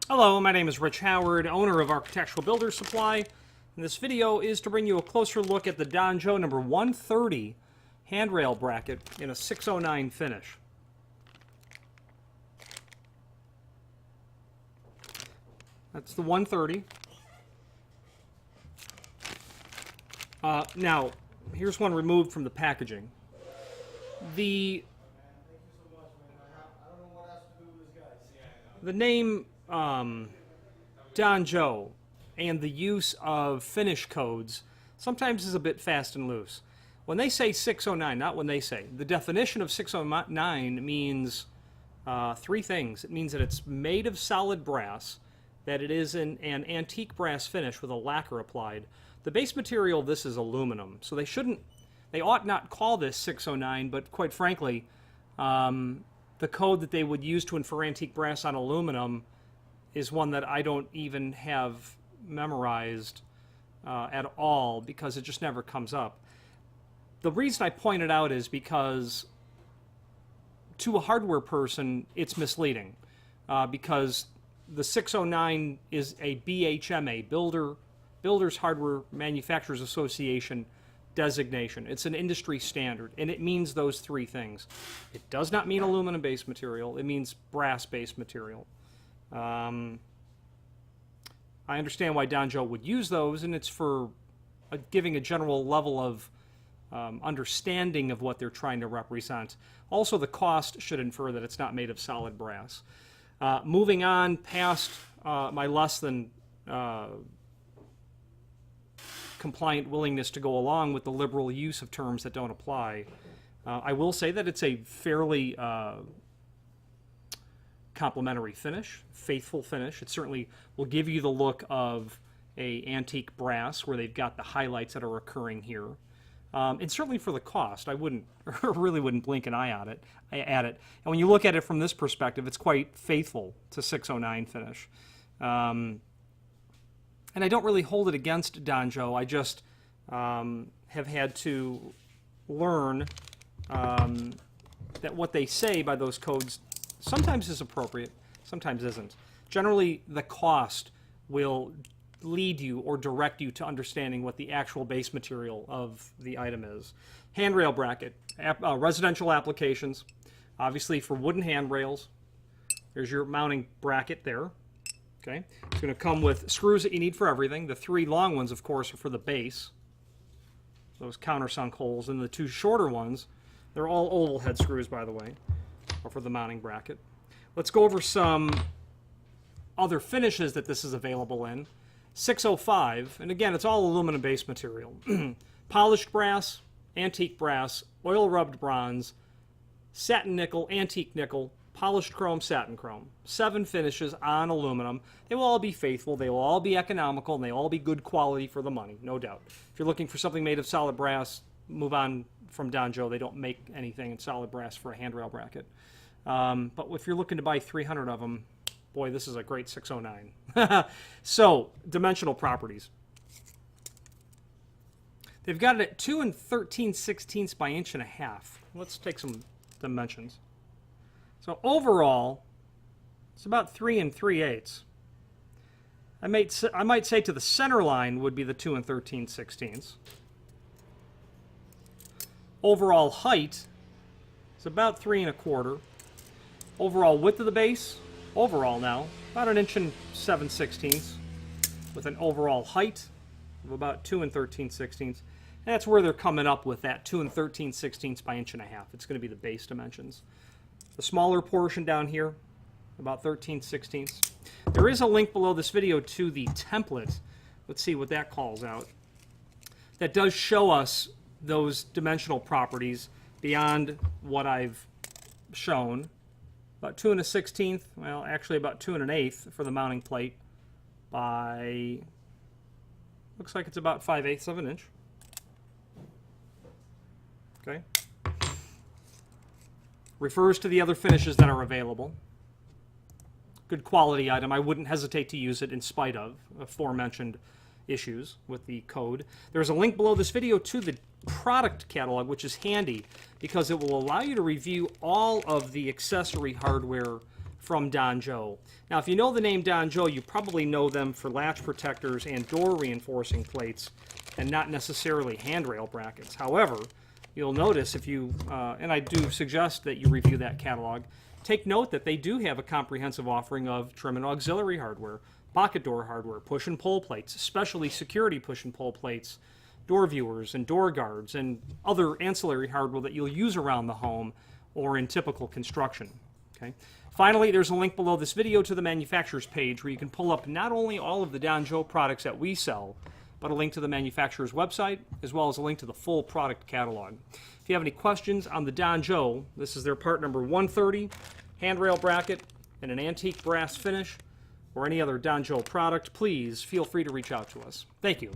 Hello, my name is Rich Howard, owner of Architectural Builders Supply, and this video is to bring you a closer look at the Danjo number 130 handrail bracket in a 609 finish. That's the 130. Now, here's one removed from the packaging. The name Danjo and the use of finish codes sometimes is a bit fast and loose. When they say 609, not when they say, the definition of 609 means three things. It means that it's made of solid brass, that it is an antique brass finish with a lacquer applied. The base material of this is aluminum, so they ought not call this 609, but quite frankly, the code that they would use to infer antique brass on aluminum is one that I don't even have memorized at all because it just never comes up. The reason I point it out is because to a hardware person, it's misleading because the 609 is a BHMA, Builders Hardware Manufacturers Association designation. It's an industry standard, and it means those three things. It does not mean aluminum-based material. It means brass-based material. I understand why Danjo would use those, and it's for giving a general level of understanding of what they're trying to represent. Also, the cost should infer that it's not made of solid brass. Moving on past my less than compliant willingness to go along with the liberal use of terms that don't apply, I will say that it's a fairly complementary finish, faithful finish. It certainly will give you the look of a antique brass where they've got the highlights that are occurring here. And certainly for the cost, I really wouldn't blink an eye at it. And when you look at it from this perspective, it's quite faithful to 609 finish. And I don't really hold it against Danjo. I just have had to learn that what they say by those codes sometimes is appropriate, sometimes isn't. Generally, the cost will lead you or direct you to understanding what the actual base material of the item is. Handrail bracket, residential applications, obviously for wooden handrails. There's your mounting bracket there. Okay, it's going to come with screws that you need for everything. The three long ones, of course, are for the base, those countersunk holes, and the two shorter ones, they're all oval head screws, by the way, are for the mounting bracket. Let's go over some other finishes that this is available in. 605, and again, it's all aluminum-based material. Polished brass, antique brass, oil-rubbed bronze, satin nickel, antique nickel, polished chrome, satin chrome. 7 finishes on aluminum. They will all be faithful, they will all be economical, and they will all be good quality for the money, no doubt. If you're looking for something made of solid brass, move on from Danjo. They don't make anything in solid brass for a handrail bracket. But if you're looking to buy 300 of them, boy, this is a great 609. So, dimensional properties. They've got it at 2 13/16 by 1.5 inches. Let's take some dimensions. So overall, it's about 3 3/8. I might say to the center line would be the 2 13/16. Overall height is about 3 1/4. Overall width of the base, overall now, about 1 7/16 inches, with an overall height of about 2 13/16. And that's where they're coming up with that 2 13/16 by 1.5 inches. It's going to be the base dimensions. The smaller portion down here, about 13/16. There is a link below this video to the template. Let's see what that calls out. That does show us those dimensional properties beyond what I've shown. About 2 1/16, well, actually about 2 1/8 for the mounting plate by, looks like it's about 5/8 of an inch. Okay. Refers to the other finishes that are available. Good quality item. I wouldn't hesitate to use it in spite of aforementioned issues with the code. There's a link below this video to the product catalog, which is handy because it will allow you to review all of the accessory hardware from Donjo. Now, if you know the name Donjo, you probably know them for latch protectors and door reinforcing plates, and not necessarily handrail brackets. However, you'll notice if you, and I do suggest that you review that catalog, take note that they do have a comprehensive offering of trim and auxiliary hardware, pocket door hardware, push and pull plates, especially security push and pull plates, door viewers and door guards, and other ancillary hardware that you'll use around the home or in typical construction. Okay. Finally, there's a link below this video to the manufacturer's page where you can pull up not only all of the Donjo products that we sell, but a link to the manufacturer's website, as well as a link to the full product catalog. If you have any questions on the Donjo, this is their part number 130, handrail bracket, and an antique brass finish, or any other Donjo product, please feel free to reach out to us. Thank you.